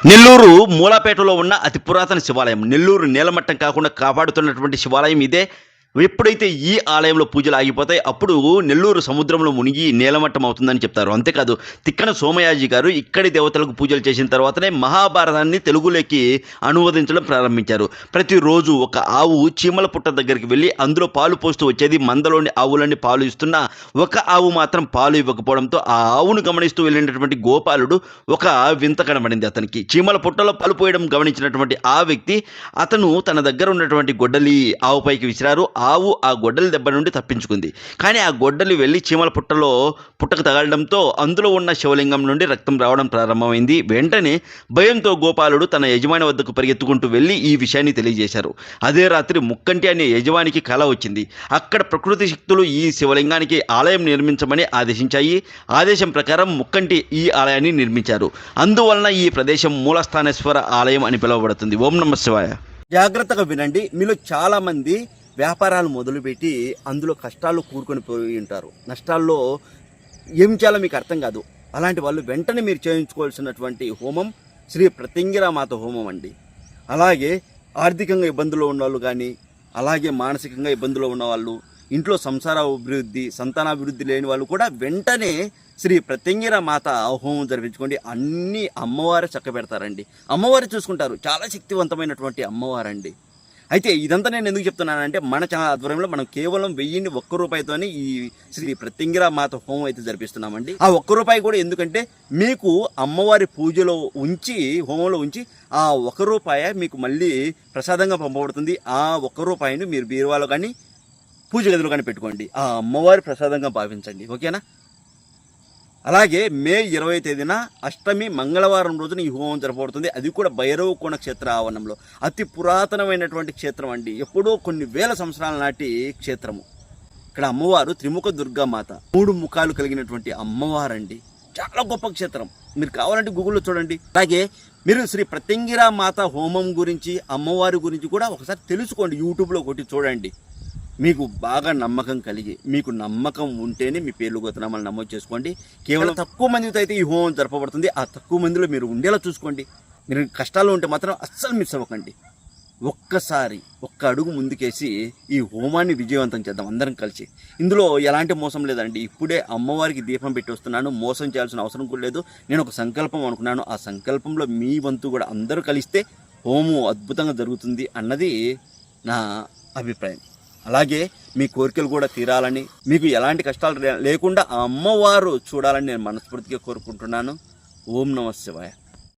నెల్లూరు మూలాపేటలో ఉన్న అతి పురాతన శివాలయం. నెల్లూరు నేలమట్టం కాకుండా కాపాడుతున్నటువంటి శివాలయం ఇదే. ఎప్పుడైతే ఈ ఆలయంలో పూజలు ఆగిపోతాయి, అప్పుడు నెల్లూరు సముద్రంలో మునిగి నేలమట్టం అవుతుందని చెప్తారు. అంతేకాదు, తిక్కన సోమయాజి గారు ఇక్కడి దేవతలకు పూజలు చేసిన తర్వాతనే మహాభారతాన్ని తెలుగులోకి అనువదించడం ప్రారంభించారు. ప్రతిరోజు ఒక ఆవు చీమల పుట్ట దగ్గరికి వెళ్ళి అందులో పాలు పోస్తూ వచ్చేది. మందలోని ఆవులన్నీ పాలు ఇస్తున్నా ఒక ఆవు మాత్రం పాలు ఇవ్వకపోవడంతో ఆ ఆవును గమనిస్తూ వెళ్ళినటువంటి గోపాలుడు ఒక వింత కనబడింది అతనికి. చీమల పుట్టలో పాలు పోయడం గమనించినటువంటి ఆ వ్యక్తి అతను తన దగ్గర ఉన్నటువంటి గొడ్డలి ఆవుపైకి విసిరారు. ఆవు ఆ గొడ్డలి దెబ్బ నుండి తప్పించుకుంది. కానీ ఆ గొడ్డలి వెళ్ళి చీమల పుట్టకు తగలడంతో అందులో ఉన్న శివలింగం నుండి రక్తం రావడం ప్రారంభమైంది. వెంటనే భయంతో గోపాలుడు తన యజమాని వద్దకు పరిగెత్తుకుంటూ వెళ్ళి ఈ విషయాన్ని తెలియజేశారు. అదే రాత్రి ముక్కంటి అనే యజమానికి కల వచ్చింది. అక్కడ ప్రకృతి శక్తులు ఈ శివలింగానికి ఆలయం నిర్మించమని ఆదేశించాయి. ఆదేశం ప్రకారం ముక్కంటి ఈ ఆలయాన్ని నిర్మించారు. అందువలన ఈ ప్రదేశం మూలస్థానేశ్వర ఆలయం అని పిలువబడుతుంది. ఓం నమః శివాయ. జాగ్రత్తగా వినండి. మీలో చాలామంది వ్యాపారాలు మొదలుపెట్టి అందులో కష్టాలు కూరుకొని పోయి ఉంటారు. నష్టాల్లో ఏం చేయాలో మీకు అర్థం కాదు. అలాంటి వాళ్ళు వెంటనే మీరు చేయించుకోవాల్సినటువంటి హోమం శ్రీ ప్రత్యంగిరామాత హోమం అండి. అలాగే ఆర్థికంగా ఇబ్బందులు ఉన్నవాళ్ళు కానీ, అలాగే మానసికంగా ఇబ్బందులు ఉన్నవాళ్ళు, ఇంట్లో సంసార అభివృద్ధి, సంతానాభివృద్ధి లేని వాళ్ళు కూడా వెంటనే శ్రీ ప్రత్యంగిరామాత హోమం జరిపించుకోండి. అన్ని అమ్మవారే చక్కబెడతారండి. అమ్మవారు చూసుకుంటారు. చాలా శక్తివంతమైనటువంటి అమ్మవారండి. అయితే ఇదంతా నేను ఎందుకు చెప్తున్నానంటే, మన ఛానల్ ఆధ్వర్యంలో మనం కేవలం 1000 ఒక్క రూపాయితోనే ఈ శ్రీ ప్రత్యంగిరామాత హోమం అయితే జరిపిస్తున్నామండి. ఆ ఒక్క రూపాయి కూడా ఎందుకంటే, మీకు అమ్మవారి పూజలో ఉంచి, హోమంలో ఉంచి ఆ ఒక్క రూపాయి మీకు మళ్ళీ ప్రసాదంగా పంపబడుతుంది. ఆ ఒక్క రూపాయిని మీరు బీరువాలో కానీ పూజ గదిలో కానీ పెట్టుకోండి. ఆ అమ్మవారి ప్రసాదంగా భావించండి. ఓకేనా? అలాగే మే 20వ తేదీన అష్టమి మంగళవారం రోజున ఈ హోమం జరపబడుతుంది. అది కూడా భైరవకోన క్షేత్ర ఆవరణంలో. అతి పురాతనమైనటువంటి క్షేత్రం అండి. ఎప్పుడో కొన్ని వేల సంవత్సరాల నాటి క్షేత్రము. ఇక్కడ అమ్మవారు త్రిముఖ దుర్గామాత, 3 ముఖాలు కలిగినటువంటి అమ్మవారండి. చాలా గొప్ప క్షేత్రం. మీరు కావాలంటే గూగుల్లో చూడండి. అలాగే మీరు శ్రీ ప్రత్యంగిరామాత హోమం గురించి, అమ్మవారి గురించి కూడా ఒకసారి తెలుసుకోండి. యూట్యూబ్లో కొట్టి చూడండి. మీకు బాగా నమ్మకం కలిగి, మీకు నమ్మకం ఉంటేనే మీ పేర్లు గోత్రనామాలు నమోదు చేసుకోండి. కేవలం తక్కువ మందితో అయితే ఈ హోమం జరపబడుతుంది. ఆ తక్కువ మందిలో మీరు ఉండేలా చూసుకోండి. మీరు కష్టాల్లో ఉంటే మాత్రం అస్సలు మిస్ అవ్వకండి. ఒక్కసారి ఒక్క అడుగు ముందుకేసి ఈ హోమాన్ని విజయవంతం చేద్దాం అందరం కలిసి. ఇందులో ఎలాంటి మోసం లేదండి. ఇప్పుడే అమ్మవారికి దీపం పెట్టి వస్తున్నాను. మోసం చేయాల్సిన అవసరం కూడా లేదు. నేను ఒక సంకల్పం అనుకున్నాను. ఆ సంకల్పంలో మీ వంతు కూడా అందరూ కలిస్తే హోమం అద్భుతంగా జరుగుతుంది అన్నది నా అభిప్రాయం. అలాగే మీ కోరికలు కూడా తీరాలని, మీకు ఎలాంటి కష్టాలు లేకుండా ఆ అమ్మవారు చూడాలని నేను మనస్ఫూర్తిగా కోరుకుంటున్నాను. ఓం నమః శివాయ.